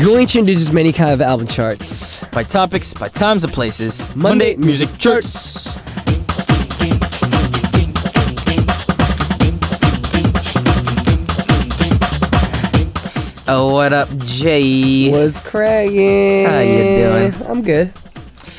going to introduce many kind of album charts. By topics, by times and places. Monday Music Charts. Oh, what up, Jay? What's cracking? How you doing? I'm good.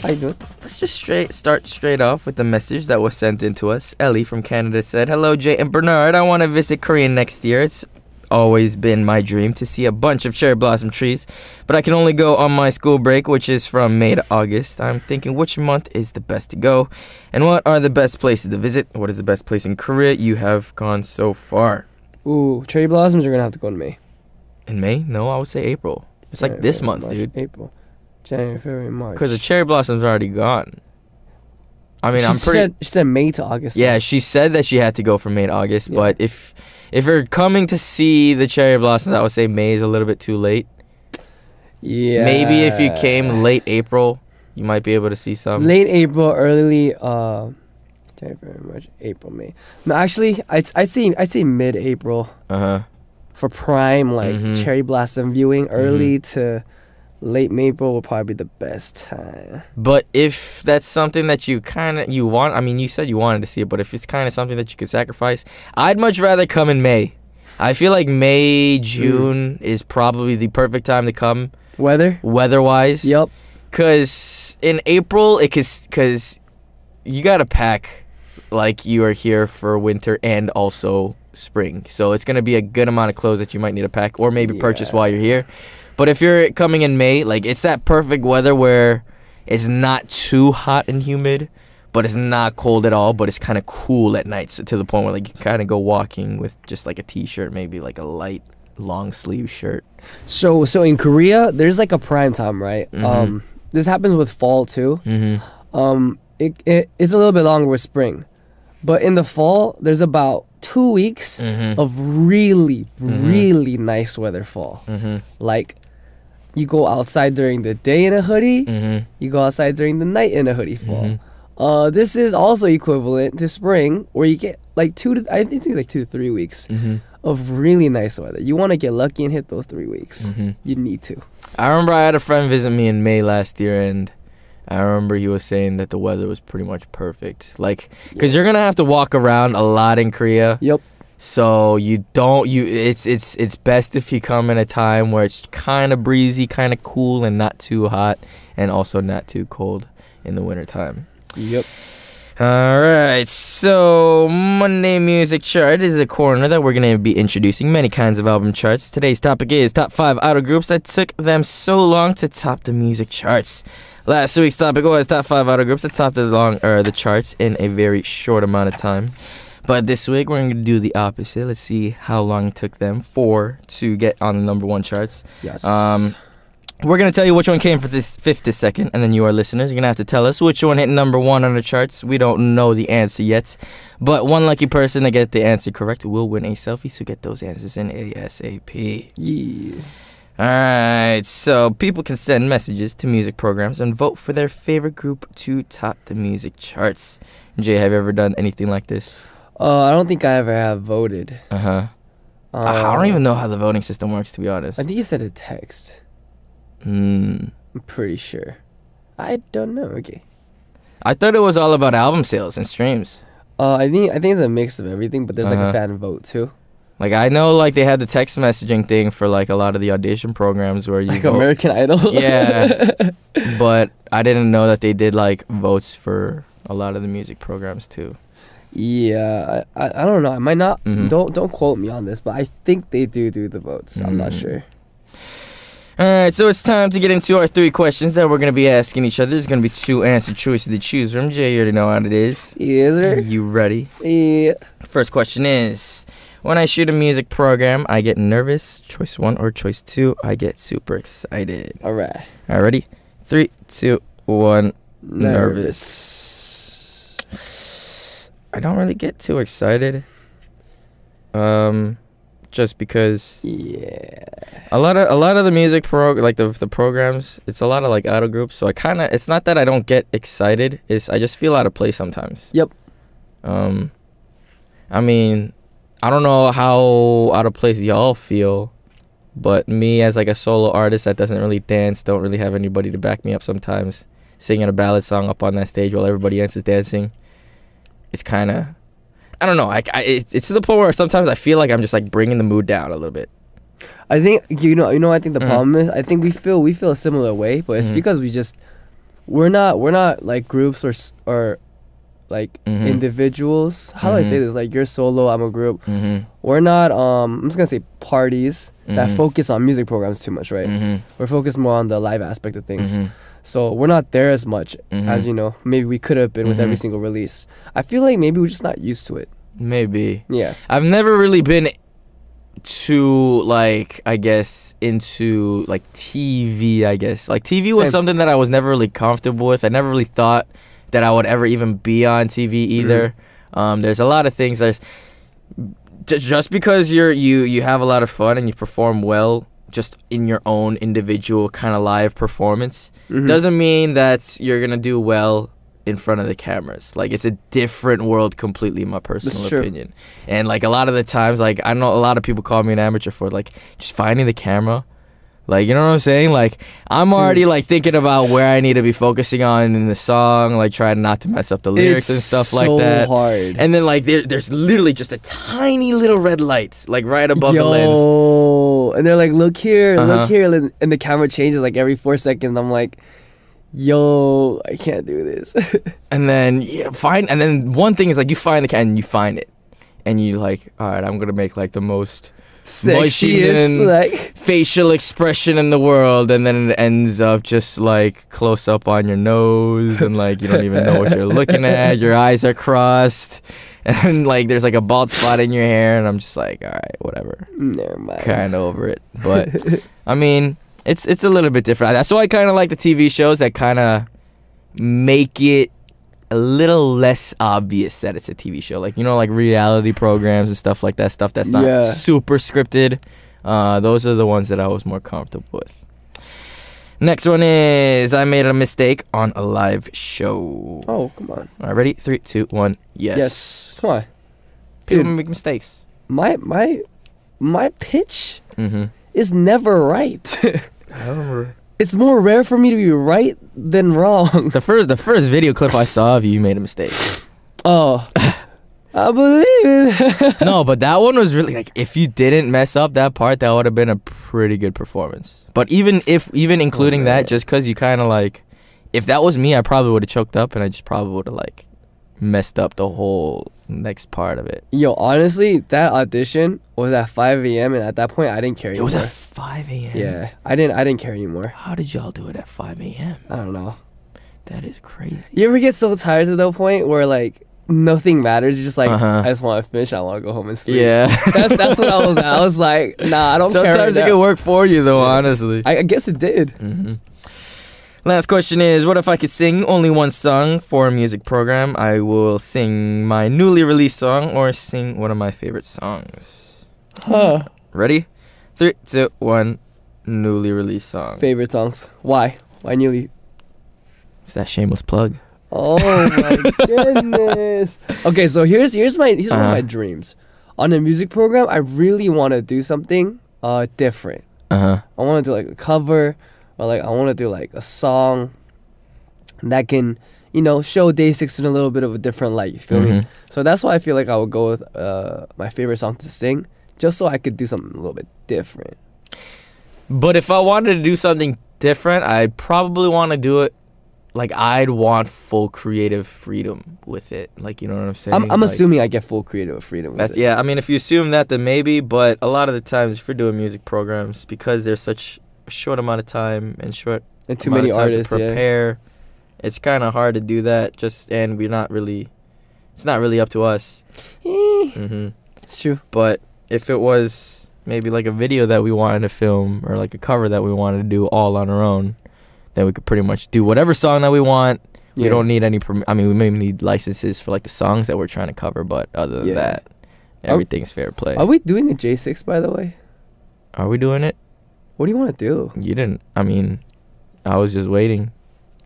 How you doing? Let's just start straight off with the message that was sent in to us. Ellie from Canada said, "Hello, Jay and Bernard. I want to visit Korea next year. It's always been my dream to see a bunch of cherry blossom trees, but I can only go on my school break, which is from May to August. I'm thinking which month is the best to go, and what are the best places to visit? What is the best place in Korea you have gone so far?" Ooh, cherry blossoms are gonna have to go in May. In May? No, I would say April. It's like this month, March, dude. April, January, February, March. Because the cherry blossom's already gone. I mean, She said May to August. Yeah, she said that she had to go from May to August, Yeah. but if you're coming to see the cherry blossoms, I would say May is a little bit too late. Yeah. Maybe if you came late April, you might be able to see some. Late April, early January, February, March, April, May. No, actually, I'd say mid-April Uh-huh. for prime cherry blossom viewing. Early to late April will probably be the best time. But if that's something that you want, I mean, you said you wanted to see it, but if it's kind of something that you could sacrifice, I'd much rather come in May. I feel like May, June is probably the perfect time to come. Weather-wise. Yep. Because in April, because you got to pack like you are here for winter and also spring. So it's going to be a good amount of clothes that you might need to pack or maybe purchase while you're here. But if you're coming in May, like it's that perfect weather where it's not too hot and humid, but it's not cold at all, but it's kind of cool at night, so to the point where like you can kind of go walking with just like a t-shirt, maybe like a light long sleeve shirt. So in Korea, there's like a prime time, right? This happens with fall too. It's a little bit longer with spring, but in the fall, there's about 2 weeks of really nice weather fall. Like you go outside during the day in a hoodie, you go outside during the night in a hoodie fall. This is also equivalent to spring, where you get like 2 to 3 weeks of really nice weather. You want to get lucky and hit those 3 weeks. You need to. I remember I had a friend visit me in May last year, and I remember he was saying that the weather was pretty much perfect. Like, because you're gonna have to walk around a lot in Korea. Yep. So it's best if you come in a time where it's kind of breezy, kind of cool, and not too hot, and also not too cold in the wintertime. Yep. Alright, so Monday Music Chart is a corner that we're going to be introducing many kinds of album charts. Today's topic is top 5 idol groups that took them so long to top the music charts. Last week's topic was top 5 idol groups that topped the charts in a very short amount of time. But this week we're going to do the opposite. Let's see how long it took them to get on the number 1 charts. Yes. We're going to tell you which one came for this 5th second, and then you, our listeners, you're going to have to tell us which one hit number 1 on the charts. We don't know the answer yet, but one lucky person to get the answer correct will win a selfie, so get those answers in ASAP. Yeah. Alright, so people can send messages to music programs and vote for their favorite group to top the music charts. Jay, have you ever done anything like this? I don't think I ever have voted. I don't even know how the voting system works, to be honest. I think you said a text. I'm pretty sure. I don't know. Okay. I thought it was all about album sales and streams. I think it's a mix of everything, but there's like a fan vote too. Like I know, like they had the text messaging thing for like a lot of the audition programs where you like vote. American Idol. Yeah, but I didn't know that they did like votes for a lot of the music programs too. Yeah, I don't know. I might not. Don't quote me on this, but I think they do the votes. I'm not sure. Alright, so it's time to get into our 3 questions that we're going to be asking each other. There's going to be 2 answer choices to choose from. Jay, you already know what it is. Yes, sir. You ready? Yeah. First question is, when I shoot a music program, I get nervous. Choice 1 or choice 2, I get super excited. Alright. Alright, ready? 3, 2, 1. Nervous. I don't really get too excited. Just because a lot of the music the programs, it's a lot of like idol groups, so it's not that I don't get excited, I just feel out of place sometimes. Yep. I mean, I don't know how out of place y'all feel, But me as like a solo artist that doesn't really dance, don't really have anybody to back me up sometimes, singing a ballad song up on that stage while everybody else is dancing, it's kind of, I don't know. It's to the point where sometimes I feel like I'm just like bringing the mood down a little bit. I think I think the problem is, I think we feel a similar way, but it's because we're not like groups or like individuals. How do I say this? Like, you're solo, I'm a group. We're not I'm just gonna say parties that focus on music programs too much, right? We're focused more on the live aspect of things. So we're not there as much as, maybe we could have been with every single release. I feel like maybe we're just not used to it. Maybe. Yeah. I've never really been too, like, I guess, into like TV, I guess. Like, TV was something that I was never really comfortable with. I never really thought that I would ever even be on TV either. There's a lot of things. There's just because you have a lot of fun and you perform well just in your own individual kind of live performance doesn't mean that you're gonna do well in front of the cameras. Like, it's a different world completely, in my personal opinion. And like, a lot of the times, like, I know a lot of people call me an amateur for like just finding the camera. Like, you know what I'm saying? Like, I'm already like thinking about where I need to be focusing on in the song, like trying not to mess up the lyrics and stuff like that. It's so hard. And then like there's literally just a tiny little red light like right above the lens. And they're like, look here, and the camera changes like every 4 seconds. I'm like, yo, I can't do this. And then and then one thing is like, you find the camera and you find it, and you like, all right, I'm gonna make like the most sexiest like facial expression in the world, and then it ends up just like close up on your nose, and like you don't even know what you're looking at. Your eyes are crossed, and like there's like a bald spot in your hair, and I'm just like, all right, whatever, never mind, kind of over it. But I mean, it's a little bit different. That's why I kind of like the TV shows that kind of make it a little less obvious that it's a TV show, like, like reality programs and stuff like that, stuff that's not super scripted. Those are the ones that I was more comfortable with. Next one is, I made a mistake on a live show. Oh, come on. All right, ready? 3, 2, 1. Yes. Come on. People Dude, make mistakes. My pitch is never right. I don't remember. It's more rare for me to be right than wrong. The first video clip I saw of you made a mistake. Oh, I believe it. No, but that one was really like, if you didn't mess up that part, that would have been a pretty good performance. But even including that, just because you kind of like, if that was me, I probably would have choked up, and I just probably would have like messed up the whole next part of it. Yo, honestly, that audition was at 5 a.m. and at that point I didn't care anymore. It was at 5 a.m. Yeah, I didn't care anymore. How did y'all do it at 5 a.m.? I don't know. That is crazy. You ever get so tired to the point where like nothing matters? You're just like, I just want to finish. I want to go home and sleep. Yeah, that's what I was at. I was like, nah, I don't care. Sometimes it can work for you though, honestly. I guess it did. Last question is, what if I could sing only one song for a music program? I will sing my newly released song or sing one of my favorite songs. Ready? 3, 2, 1. Newly released song. Favorite songs. Why newly? It's that shameless plug. Oh my goodness. Okay, so here's one of my dreams. On a music program, I really want to do something different. I want to do like a cover, or like I want to do like a song that can, show Day6 in a little bit of a different light. You feel me? So that's why I feel like I would go with my favorite song to sing, just so I could do something a little bit different. But if I wanted to do something different, I'd probably want to do it like, I'd want full creative freedom with it. Like, you know what I'm saying? I'm assuming I get full creative freedom with it. Yeah, I mean, if you assume that, then maybe. But a lot of the times, if you're doing music programs, because there's such a short amount of time and too many artists to prepare, it's kind of hard to do that. And it's not really up to us. It's true. But if it was maybe like a video that we wanted to film, or like a cover that we wanted to do all on our own, then we could pretty much do whatever song that we want. We don't need any we maybe need licenses for like the songs that we're trying to cover, but other than that, everything's fair play. Are we doing a Jae6, by the way? Are we doing it? What do you want to do? You didn't. I mean, I was just waiting.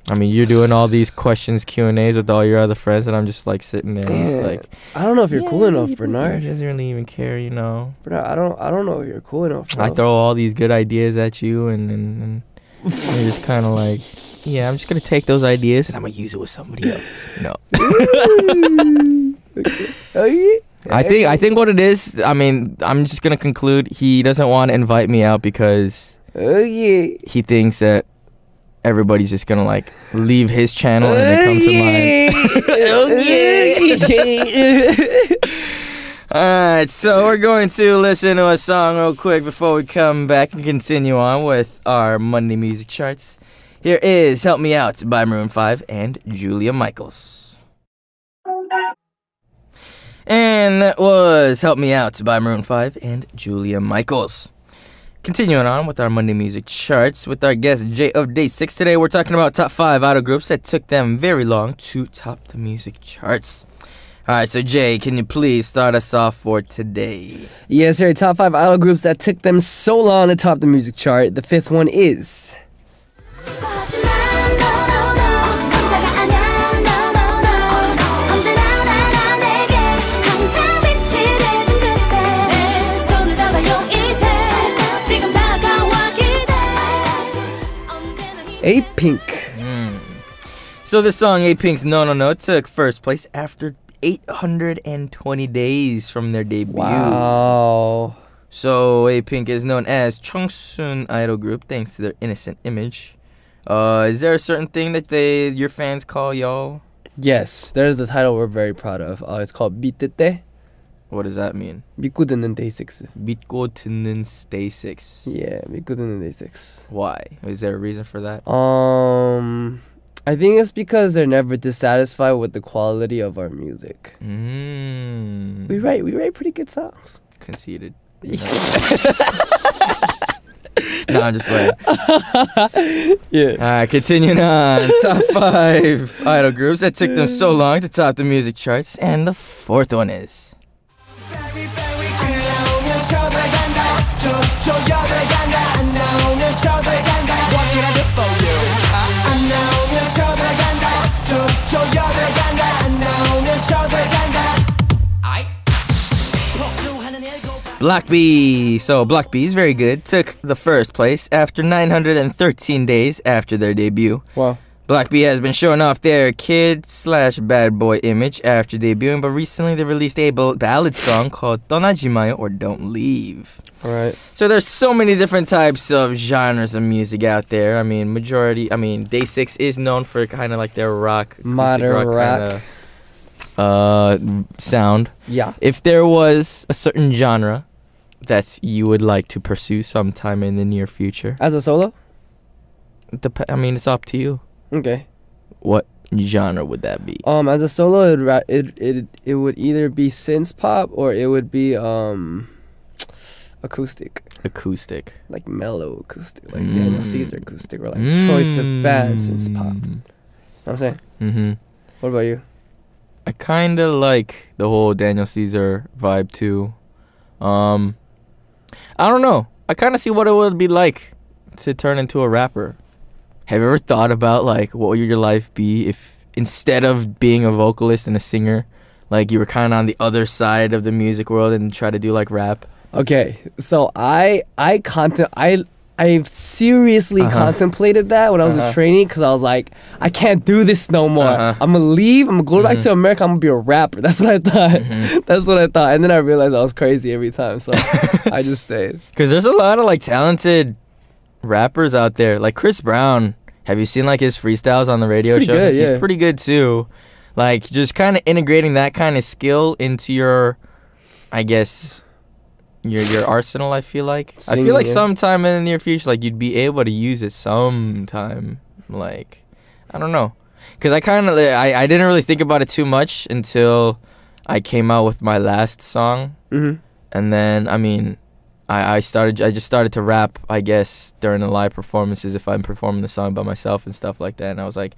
I mean, you're doing all these questions, Q&As with all your other friends, and I'm just like sitting there, just like, I don't know if you're cool enough, Bernard. He doesn't really even care, you know. Bernard, I don't know if you're cool enough. Bro. I throw all these good ideas at you, and you're just kind of like, yeah, I'm just gonna take those ideas and I'm gonna use it with somebody else. No. Okay. I think what it is. I mean, I'm just gonna conclude. He doesn't want to invite me out because he thinks that everybody's just gonna like leave his channel and then come to mine. Alright, so we're going to listen to a song real quick before we come back and continue on with our Monday music charts. Here is Help Me Out by Maroon 5 and Julia Michaels. And that was Help Me Out by Maroon 5 and Julia Michaels. Continuing on with our Monday music charts with our guest Jae of Day6. Today we're talking about top 5 idol groups that took them very long to top the music charts. Alright, so Jae, can you please start us off for today? Yes, sir. Top 5 idol groups that took them so long to top the music chart. The 5th one is... A-Pink. So the song A-Pink's No No No took first place after 820 days from their debut. Wow. So A-Pink is known as Chungsoon idol group thanks to their innocent image. Is there a certain thing that your fans call y'all? Yes, there's the title we're very proud of. It's called 믿때. What does that mean? 믿고 듣는 Day6. 믿고 듣는 Day6. Yeah, 믿고 듣는 Day6. Why? Is there a reason for that? I think it's because they're never dissatisfied with the quality of our music. We write pretty good songs. Conceited. No, I'm just playing. Yeah. Alright, continuing on. Top 5 idol groups that took them so long to top the music charts. And the 4th one is... Block B. So Block B is very good. Took the first place after 913 days after their debut. Wow. Block B has been showing off their kid/bad boy image after debuting, but recently they released a ballad song called 떠나지 마요 or Don't Leave. Alright. So there's so many different types of genres of music out there. I mean, Day6 is known for kind of like their rock, modern rock sound. Yeah. If there was a certain genre that you would like to pursue sometime in the near future, as a solo? It's up to you. Okay. What genre would that be? As a solo, it would either be synth pop or it would be acoustic. Acoustic. Like mellow acoustic, like Daniel Caesar acoustic, or like Troye Sivan synth pop. Know what I'm saying? Mm-hmm. What about you? I kind of like the whole Daniel Caesar vibe too. I don't know. I kind of see what it would be like to turn into a rapper. Have you ever thought about like what would your life be if instead of being a vocalist and a singer, like you were kind of on the other side of the music world and try to do like rap? Okay, so I seriously contemplated that when I was a trainee, because I was like, I can't do this no more. I'm gonna leave. I'm gonna go back to America. I'm gonna be a rapper. That's what I thought. That's what I thought. And then I realized I was crazy every time, so I just stayed. Because there's a lot of like talented rappers out there, like Chris Brown. Have you seen like his freestyles on the radio shows? Good, yeah. He's pretty good too. Like just kind of integrating that kind of skill into your, I guess, your arsenal. I feel like Singing, I feel like sometime in the near future, like you'd be able to use it sometime. Like I don't know, because I didn't really think about it too much until I came out with my last song, and then I just started to rap, I guess, during the live performances if I'm performing the song by myself and stuff like that. And I was like,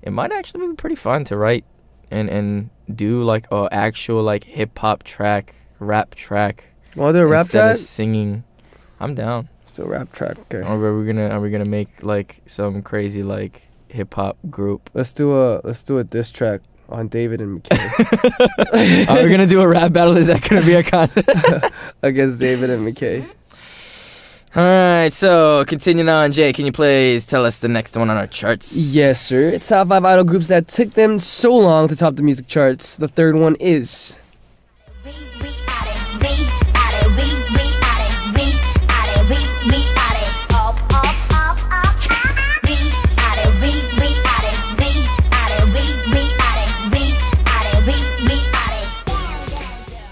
it might actually be pretty fun to write and do like a actual like hip hop track, rap track. Want to do a rap instead track? of singing. I'm down. Still rap track. Okay. Or are we gonna make like some crazy like hip hop group. Let's do a diss track on David and McKay. Are we gonna do a rap battle? Is that gonna be our content? Against David and McKay. All right, so continuing on, Jay, can you please tell us the next one on our charts? Yes, sir. It's top 5 idol groups that took them so long to top the music charts. The third one is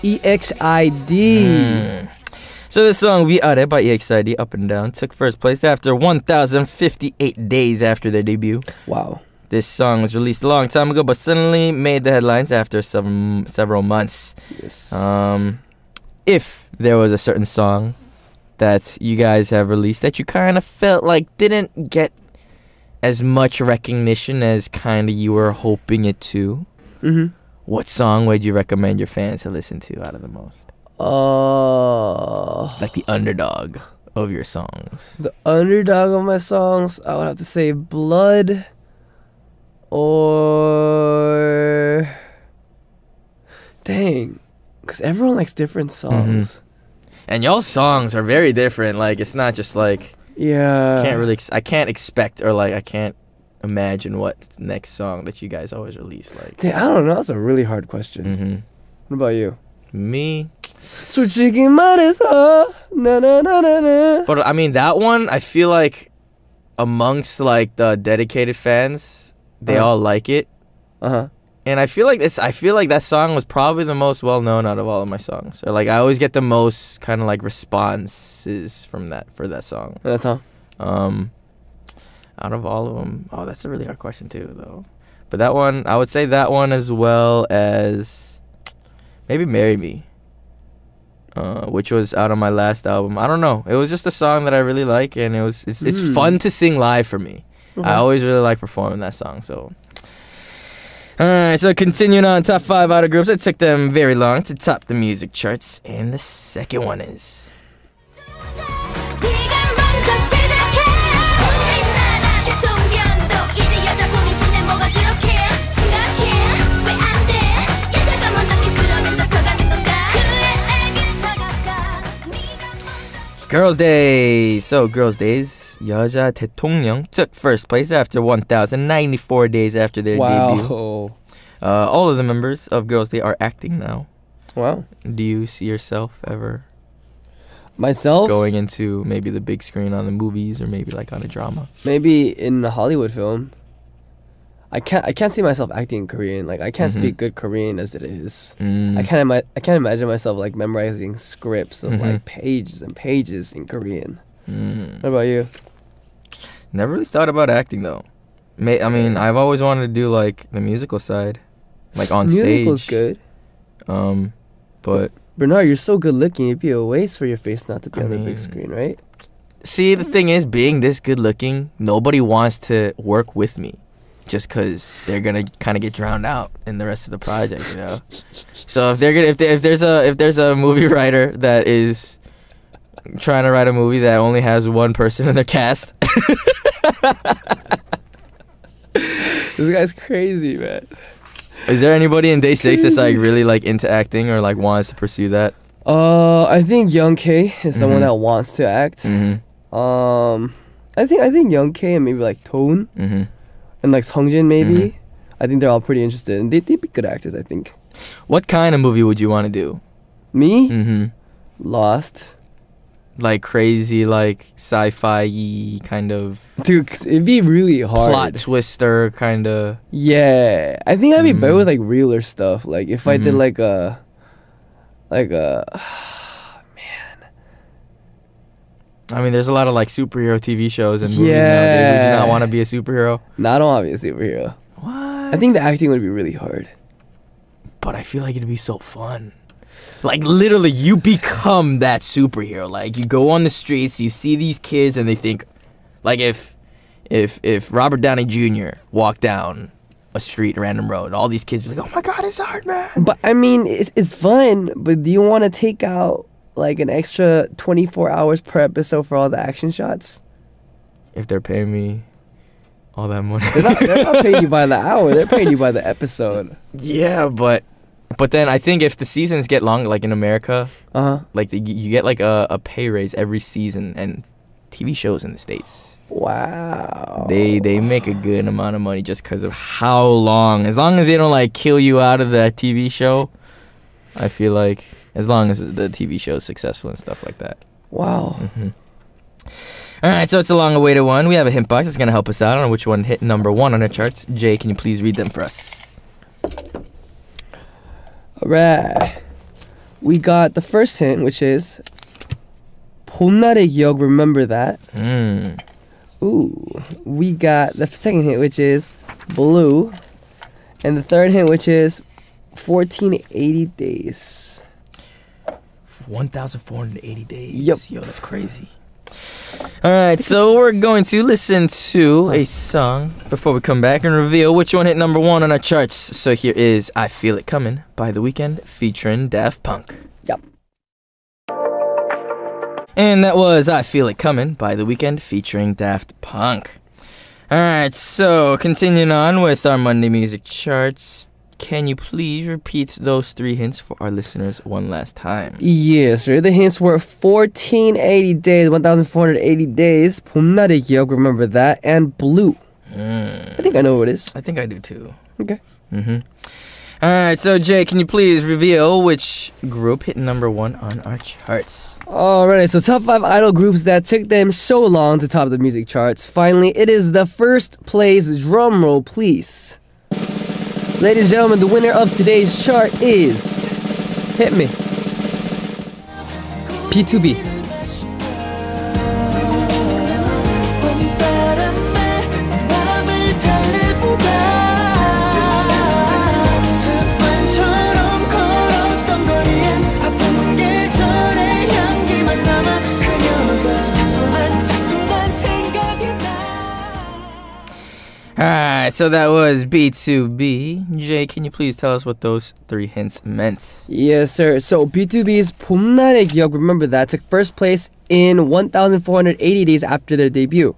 EXID. So this song, We Are by EXID, Up and Down, took first place after 1,058 days after their debut. Wow. This song was released a long time ago, but suddenly made the headlines after several months. Yes. If there was a certain song that you guys have released that you kind of felt like didn't get as much recognition as kind of you were hoping it to, what song would you recommend your fans to listen to out of the most? Like the underdog of your songs. The underdog of my songs, I would have to say Blood or dang, because everyone likes different songs. And y'all's songs are very different. Like, it's not just like, yeah, I can't expect, or like I can't imagine what next song that you guys always release. Like, dang, I don't know. That's a really hard question. What about you? Me? 솔직히 말해서 na na na na na. But I mean, that one, I feel like amongst like the dedicated fans, they all like it. And I feel like that song was probably the most well known out of all of my songs. Or like I always get the most kind of like responses from that for that song. That's all. Out of all of them, oh, that's a really hard question too, though. But that one, I would say that one as well as maybe "Marry Me," which was out on my last album. I don't know. It was just a song that I really like, and it's fun to sing live for me. I always really like performing that song. So, all right. So continuing on, top 5 idol groups that took them very long to top the music charts, and the second one is. Girls' Day. So Girls' Days, 여자 대통령 took first place after 1,094 days after their debut. All of the members of Girls' Day are acting now. Wow. Do you see yourself ever myself going into maybe the big screen on the movies, or maybe like on a drama? Maybe in a Hollywood film. I can't see myself acting in Korean. Like, I can't speak good Korean as it is. I can't imagine myself like memorizing scripts of like pages and pages in Korean. What about you? Never really thought about acting though. I mean, I've always wanted to do like the musical side, like on stage. Musical's good. But Bernard, you're so good looking. It'd be a waste for your face not to be on the big screen, right? See, the thing is, being this good looking, nobody wants to work with me. Just because they're gonna kind of get drowned out in the rest of the project, you know. So if there's a movie writer that is trying to write a movie that only has one person in their cast, this guy's crazy, man. Is there anybody in Day6 that's like really like into acting or like wants to pursue that? I think Young K is someone that wants to act. I think Young K and maybe like Tone. And like Seongjin maybe. I think they're all pretty interested, and they'd be good actors, I think. What kind of movie would you want to do? Me? Lost. Like crazy, like sci-fi kind of. Dude, it'd be really hard. Plot twister kind of. Yeah, I think I'd be better with like realer stuff. Like if I did like a. I mean, there's a lot of like superhero TV shows and movies nowadays. Would you not want to be a superhero? No, I don't want to be a superhero. What? I think the acting would be really hard. But I feel like it'd be so fun. Like literally, you become that superhero. Like you go on the streets, you see these kids, and they think, like if Robert Downey Jr. walked down a street, random road, all these kids would be like, "Oh my God, it's hard, man." But I mean, it's fun. But do you want to take out like an extra 24 hours per episode for all the action shots? If they're paying me all that money. They're not paying you by the hour. They're paying you by the episode. Yeah, but then I think if the seasons get long, like in America, like you get like a pay raise every season, and TV shows in the States. Wow. They make a good amount of money just because of how long. As long as they don't like kill you out of the TV show, I feel like as long as the TV show is successful and stuff like that. Wow. All right, so it's a long-awaited one. We have a hint box that's gonna help us out on which one hit number 1 on the charts. Jay, can you please read them for us? All right. We got the first hint, which is 봄날의 기억. Remember that. Ooh, we got the second hint, which is blue, and the third hint, which is 1480 days. 1,480 days. Yep. Yo, that's crazy. All right, so we're going to listen to a song before we come back and reveal which one hit number 1 on our charts. So here is "I Feel It Coming" by The Weeknd featuring Daft Punk. Yep. And that was "I Feel It Coming" by The Weeknd featuring Daft Punk. Alright, so continuing on with our Monday music charts, can you please repeat those 3 hints for our listeners one last time? Yes, sir. The hints were 1480 days, 1480 days, 봄날의 기억, remember that, and blue. I think I know what it is. I think I do too. Okay. Alright, so Jay, can you please reveal which group hit number 1 on our charts? Alright, so top 5 idol groups that took them so long to top the music charts. Finally, it is the first place. Drum roll, please. Ladies and gentlemen, the winner of today's chart is... Hit me. B2B. Alright, so that was B2B. Jay, can you please tell us what those 3 hints meant? Yes, sir. So B2B's 봄날의 기억, remember that, took first place in 1,480 days after their debut.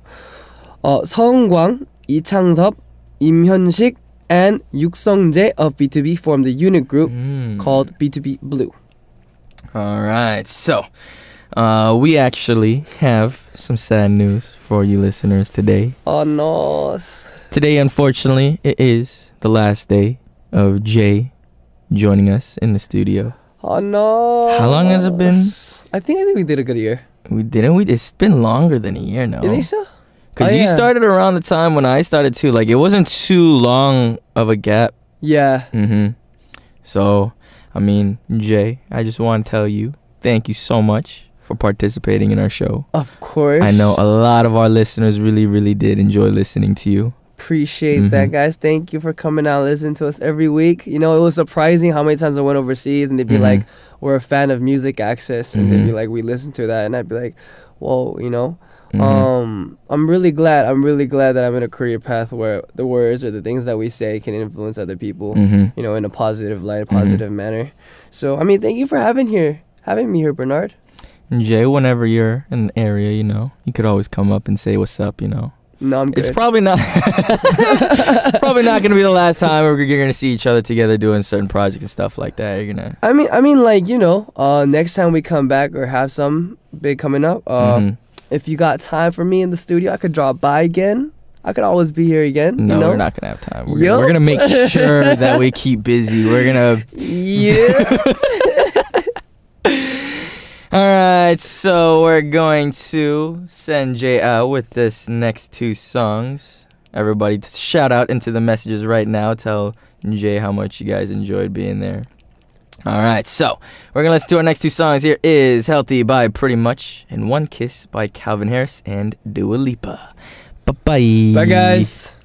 서은광, 이창섭, 임현식, and 육성재 of B2B formed a unit group called B2B Blue. Alright, so we actually have some sad news for you listeners today. Oh no. Today, unfortunately, it is the last day of Jay joining us in the studio. Oh no. How long has it been? I think we did a good year. We didn't. It's been longer than a year now. You think so? Because you started around the time when I started too. Like, it wasn't too long of a gap. Yeah. So, I mean, Jay, I just want to tell you, thank you so much for participating in our show. Of course. I know a lot of our listeners really, really did enjoy listening to you. Appreciate that, guys. Thank you for coming out, listening to us every week. You know, it was surprising how many times I went overseas and they'd be like, we're a fan of Music Access, and they'd be like, we listen to that, and I'd be like, whoa, you know. I'm really glad that I'm in a career path where the words or the things that we say can influence other people, you know, in a positive light, a positive manner. So, I mean, thank you for having me here, Bernard. And Jay, whenever you're in the area, you know, you could always come up and say what's up, you know. No, I'm good. It's probably not gonna be the last time we're gonna see each other together doing certain projects and stuff like that. You're gonna. I mean, like, you know, next time we come back or have some big coming up, if you got time for me in the studio, I could drop by again. I could always be here again. No, you know? We're not gonna have time. We're gonna make sure that we keep busy. We're gonna. Yeah. Alright, so we're going to send Jay out with this next 2 songs. Everybody shout out into the messages right now. Tell Jay how much you guys enjoyed being there. Alright, so we're going to listen to our next 2 songs. Here is Healthy by Pretty Much and One Kiss by Calvin Harris and Dua Lipa. Bye-bye. Bye, guys.